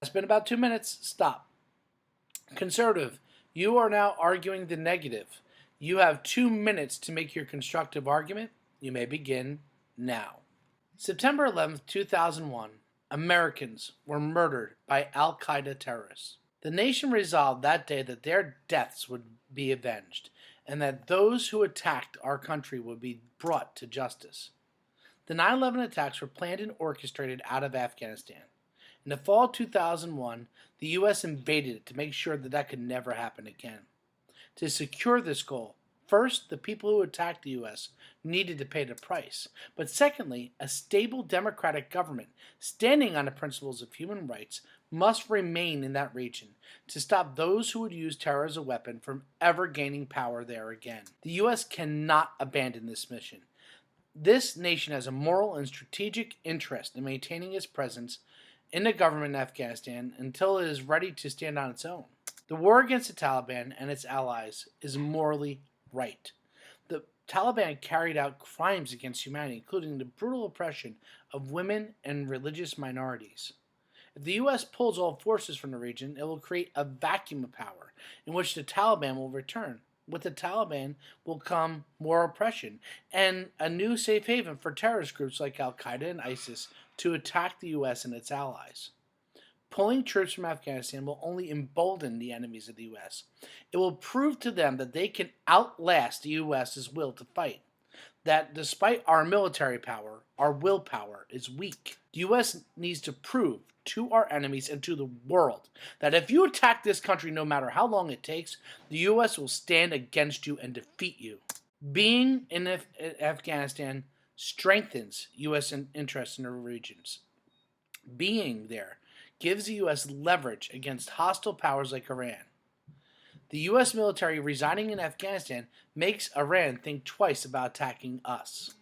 It's been about 2 minutes. Stop. Conservative, you are now arguing the negative. You have 2 minutes to make your constructive argument. You may begin now. September 11th, 2001, Americans were murdered by Al Qaeda terrorists. The nation resolved that day that their deaths would be avenged and that those who attacked our country would be brought to justice. The 9/11 attacks were planned and orchestrated out of Afghanistan. In the fall of 2001, the U.S. invaded it to make sure that that could never happen again. To secure this goal, first, the people who attacked the U.S. needed to pay the price. But secondly, a stable democratic government standing on the principles of human rights must remain in that region to stop those who would use terror as a weapon from ever gaining power there again. The U.S. cannot abandon this mission. This nation has a moral and strategic interest in maintaining its presence in the government in Afghanistan until it is ready to stand on its own. The war against the Taliban and its allies is morally right. The Taliban carried out crimes against humanity, including the brutal oppression of women and religious minorities. If the U.S. pulls all forces from the region, it will create a vacuum of power in which the Taliban will return. With the Taliban will come more oppression and a new safe haven for terrorist groups like Al Qaeda and ISIS to attack the U.S. and its allies. Pulling troops from Afghanistan will only embolden the enemies of the U.S. It will prove to them that they can outlast the U.S.'s will to fight. That despite our military power, our willpower is weak. The U.S. needs to prove to our enemies and to the world that if you attack this country, no matter how long it takes, the U.S. will stand against you and defeat you. Being in Afghanistan strengthens U.S. interests in the regions. Being there gives the U.S. leverage against hostile powers like Iran. The U.S. military residing in Afghanistan makes Iran think twice about attacking us.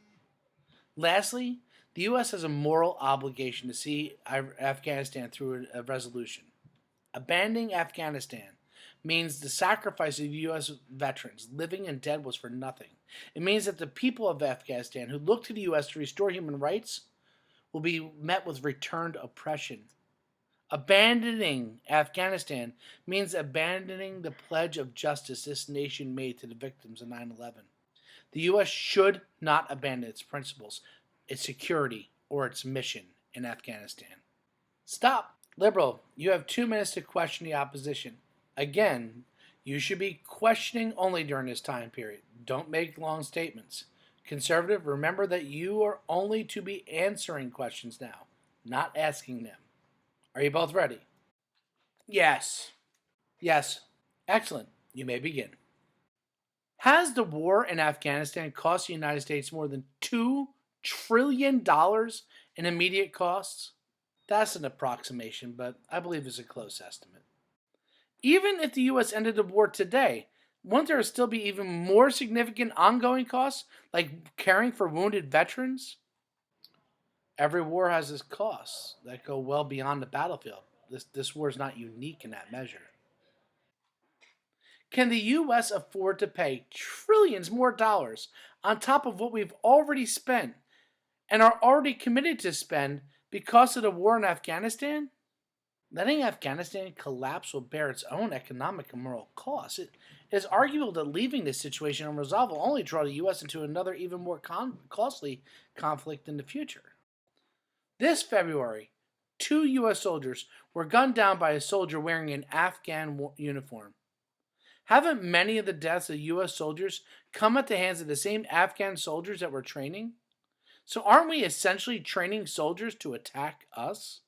Lastly, the U.S. has a moral obligation to see Afghanistan through a resolution. Abandoning Afghanistan means the sacrifice of U.S. veterans, living and dead, was for nothing. It means that the people of Afghanistan who look to the U.S. to restore human rights will be met with returned oppression. Abandoning Afghanistan means abandoning the pledge of justice this nation made to the victims of 9/11. The U.S. should not abandon its principles, its security, or its mission in Afghanistan. Stop. Liberal, you have 2 minutes to question the opposition. Again, you should be questioning only during this time period. Don't make long statements. Conservative, remember that you are only to be answering questions now, not asking them. Are you both ready? Yes. Yes. Excellent. You may begin. Has the war in Afghanistan cost the United States more than $2 trillion in immediate costs? That's an approximation, but I believe it's a close estimate. Even if the U.S. ended the war today, wouldn't there still be even more significant ongoing costs, like caring for wounded veterans? Every war has its costs that go well beyond the battlefield. This war is not unique in that measure. Can the U.S. afford to pay trillions more dollars on top of what we've already spent and are already committed to spend because of the war in Afghanistan? Letting Afghanistan collapse will bear its own economic and moral costs. It is arguable that leaving this situation unresolved will only draw the U.S. into another even more costly conflict in the future. This February, 2 U.S. soldiers were gunned down by a soldier wearing an Afghan uniform. Haven't many of the deaths of U.S. soldiers come at the hands of the same Afghan soldiers that we're training? So aren't we essentially training soldiers to attack us?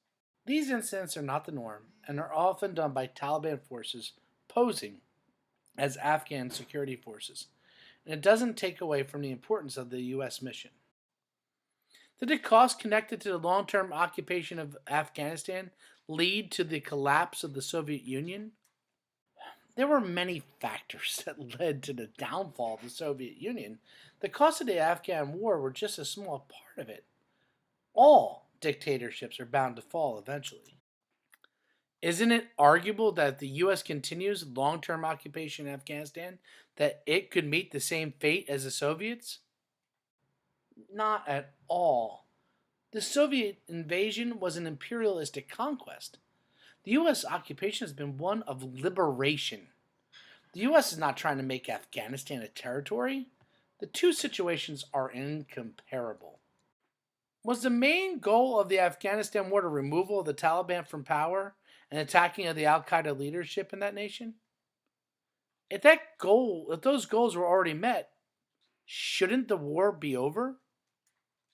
These incidents are not the norm and are often done by Taliban forces posing as Afghan security forces, and it doesn't take away from the importance of the U.S. mission. Did the cost connected to the long-term occupation of Afghanistan lead to the collapse of the Soviet Union? There were many factors that led to the downfall of the Soviet Union. The cost of the Afghan war were just a small part of it. All dictatorships are bound to fall eventually. Isn't it arguable that if the U.S. continues long-term occupation in Afghanistan, that it could meet the same fate as the Soviets? Not at all. The Soviet invasion was an imperialistic conquest. The U.S. occupation has been one of liberation. The U.S. is not trying to make Afghanistan a territory. The two situations are incomparable. Was the main goal of the Afghanistan war the removal of the Taliban from power and attacking of the Al Qaeda leadership in that nation? If those goals were already met, shouldn't the war be over?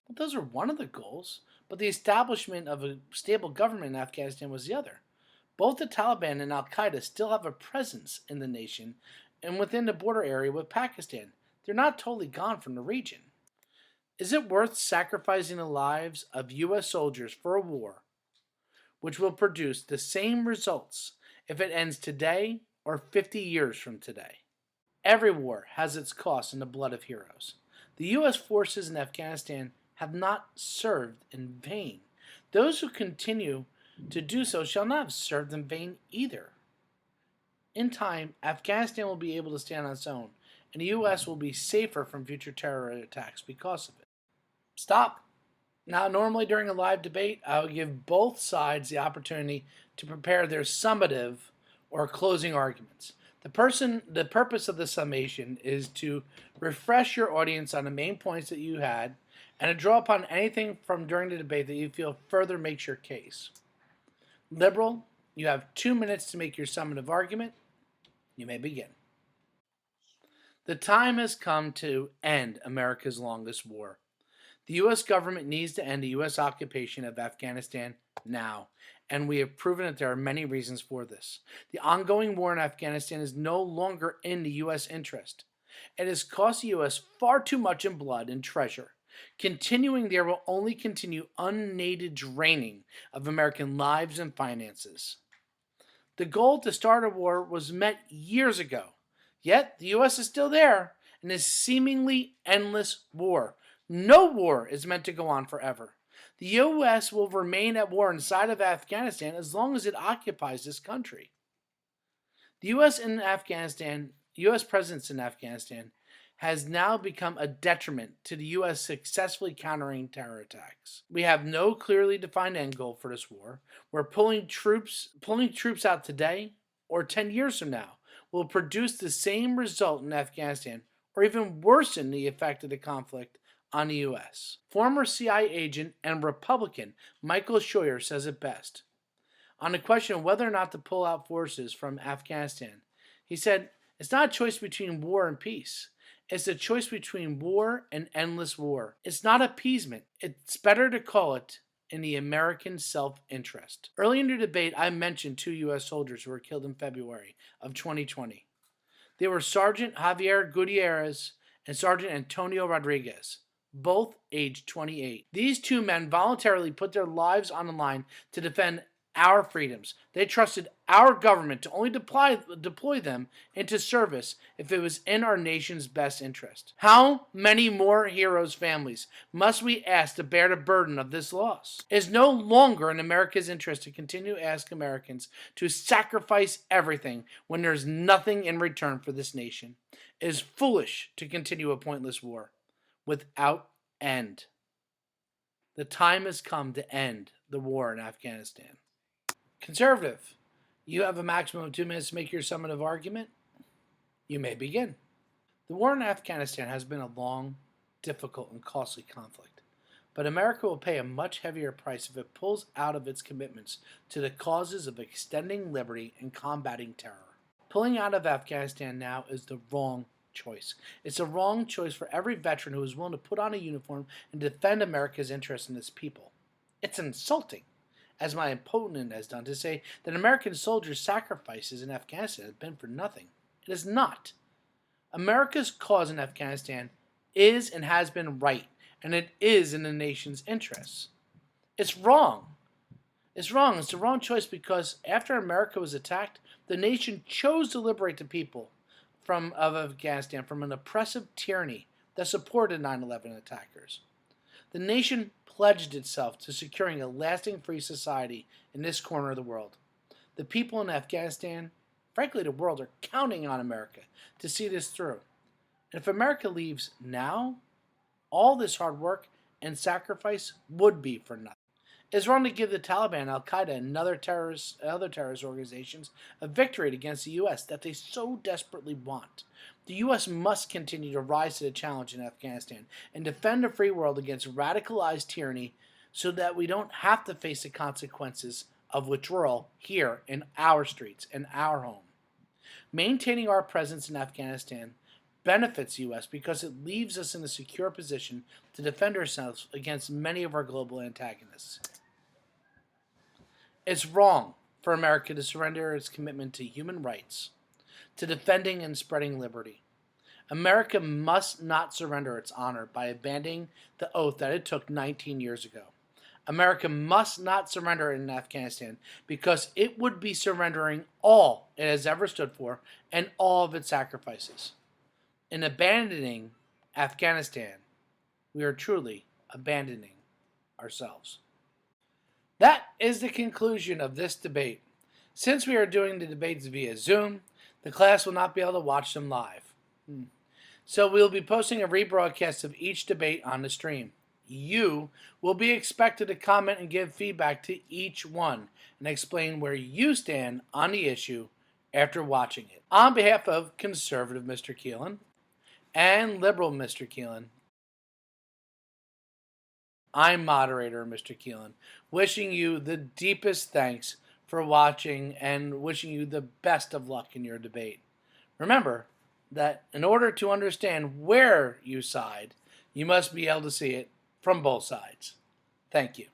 Well, those are one of the goals, but the establishment of a stable government in Afghanistan was the other. Both the Taliban and Al Qaeda still have a presence in the nation and within the border area with Pakistan. They're not totally gone from the region. Is it worth sacrificing the lives of U.S. soldiers for a war which will produce the same results if it ends today or 50 years from today? Every war has its cost in the blood of heroes. The U.S. forces in Afghanistan have not served in vain. Those who continue to do so shall not have served in vain either. In time, Afghanistan will be able to stand on its own, and the U.S. will be safer from future terror attacks because of it. Stop. Now, normally during a live debate, I would give both sides the opportunity to prepare their summative or closing arguments. The purpose of the summation is to refresh your audience on the main points that you had and to draw upon anything from during the debate that you feel further makes your case. Liberal, you have 2 minutes to make your summative argument. You may begin. The time has come to end America's longest war. The U.S. government needs to end the U.S. occupation of Afghanistan now, and we have proven that there are many reasons for this. The ongoing war in Afghanistan is no longer in the U.S. interest. It has cost the U.S. far too much in blood and treasure. Continuing there will only continue unaided draining of American lives and finances. The goal to start a war was met years ago, yet the U.S. is still there in this seemingly endless war. No war is meant to go on forever. The U.S. will remain at war inside of Afghanistan as long as it occupies this country. The U.S. presence in Afghanistan has now become a detriment to the U.S. successfully countering terror attacks. We have no clearly defined end goal for this war. We're pulling troops out today or 10 years from now will produce the same result in Afghanistan or even worsen the effect of the conflict on the U.S. Former CIA agent and Republican Michael Scheuer says it best. On the question of whether or not to pull out forces from Afghanistan, he said, "It's not a choice between war and peace. It's a choice between war and endless war. It's not appeasement. It's better to call it in the American self-interest." Early in the debate, I mentioned 2 U.S. soldiers who were killed in February of 2020. They were Sergeant Javier Gutierrez and Sergeant Antonio Rodriguez, both aged 28. These 2 men voluntarily put their lives on the line to defend our freedoms. They trusted our government to only deploy them into service if it was in our nation's best interest. How many more heroes' families must we ask to bear the burden of this loss? It is no longer in America's interest to continue to ask Americans to sacrifice everything when there's nothing in return for this nation. It is foolish to continue a pointless war without end. The time has come to end the war in Afghanistan. Conservative, you have a maximum of 2 minutes to make your summative argument. You may begin. The war in Afghanistan has been a long, difficult, and costly conflict, but America will pay a much heavier price if it pulls out of its commitments to the causes of extending liberty and combating terror. Pulling out of Afghanistan now is the wrong choice. It's a wrong choice for every veteran who is willing to put on a uniform and defend America's interests and its people. It's insulting, as my opponent has done, to say that American soldiers' sacrifices in Afghanistan have been for nothing. It is not. America's cause in Afghanistan is and has been right, and it is in the nation's interests. It's wrong. It's wrong. It's the wrong choice because after America was attacked, the nation chose to liberate the people of Afghanistan from an oppressive tyranny that supported 9/11 attackers. The nation pledged itself to securing a lasting free society in this corner of the world. The people in Afghanistan, frankly the world, are counting on America to see this through. And if America leaves now, all this hard work and sacrifice would be for nothing. is wrong to give the Taliban, Al Qaeda, and other terrorist organizations a victory against the U.S. that they so desperately want. The U.S. must continue to rise to the challenge in Afghanistan and defend a free world against radicalized tyranny so that we don't have to face the consequences of withdrawal here in our streets, in our home. Maintaining our presence in Afghanistan benefits the U.S. because it leaves us in a secure position to defend ourselves against many of our global antagonists. It's wrong for America to surrender its commitment to human rights, to defending and spreading liberty. America must not surrender its honor by abandoning the oath that it took 19 years ago. America must not surrender in Afghanistan because it would be surrendering all it has ever stood for and all of its sacrifices. In abandoning Afghanistan, we are truly abandoning ourselves. That is the conclusion of this debate. Since we are doing the debates via Zoom, the class will not be able to watch them live. So we'll be posting a rebroadcast of each debate on the stream. You will be expected to comment and give feedback to each one and explain where you stand on the issue after watching it. On behalf of conservative Mr. Keelan and liberal Mr. Keelan, I'm moderator Mr. Keelan, wishing you the deepest thanks for watching and wishing you the best of luck in your debate. Remember that in order to understand where you side, you must be able to see it from both sides. Thank you.